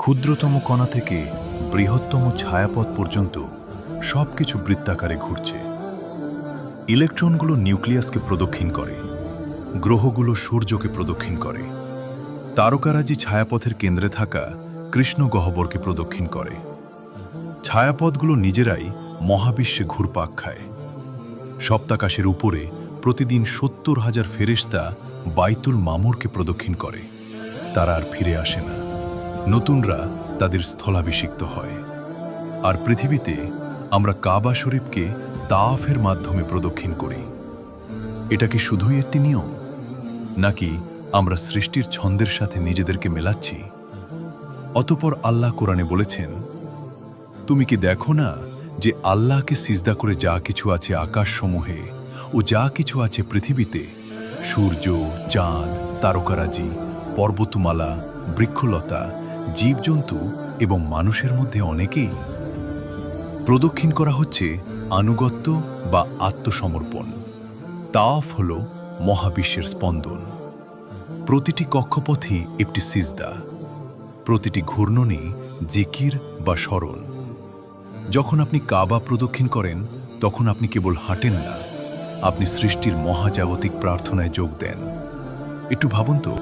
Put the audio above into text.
ক্ষুদ্রতম কণা থেকে বৃহত্তম ছায়াপথ পর্যন্ত সবকিছু বৃত্তাকারে ঘুরছে। ইলেকট্রনগুলো নিউক্লিয়াসকে প্রদক্ষিণ করে, গ্রহগুলো সূর্যকে প্রদক্ষিণ করে, তারকারাজি ছায়াপথের কেন্দ্রে থাকা কৃষ্ণ গহ্বরকে প্রদক্ষিণ করে। ছায়াপথগুলো নিজেরাই মহাবিশ্বে ঘুরপাক খায়। সপ্তাকাশের উপরে প্রতিদিন ৭০,০০০ ফেরেশতা বাইতুল মামুরকে প্রদক্ষিণ করে। তারা আর ফিরে আসে না, নতুনরা তাদের স্থলাভিষিক্ত হয়। আর পৃথিবীতে আমরা কাবা শরীফকে তাওয়াফের মাধ্যমে প্রদক্ষিণ করি। এটা কি শুধুই একটি নিয়ম, নাকি আমরা সৃষ্টির ছন্দের সাথে নিজেদেরকে মেলাচ্ছি? অতঃপর আল্লাহ কোরআনে বলেছেন, তুমি কি দেখো না যে আল্লাহকে সিজদা করে যা কিছু আছে আকাশসমূহে ও যা কিছু আছে পৃথিবীতে, সূর্য, চাঁদ, তারকারাজি, পর্বতমালা, বৃক্ষলতা, জীবজন্তু এবং মানুষের মধ্যে অনেকেই প্রদক্ষিণ করা হচ্ছে আনুগত্য বা আত্মসমর্পণ। তাওয়াফ হল মহাবিশ্বের স্পন্দন। প্রতিটি কক্ষপথই একটি সিজদা, প্রতিটি ঘূর্ণনই জিকির বা স্মরণ। যখন আপনি কাবা প্রদক্ষিণ করেন, তখন আপনি কেবল হাঁটেন না, আপনি সৃষ্টির মহাজাগতিক প্রার্থনায় যোগ দেন। একটু ভাবুন তো,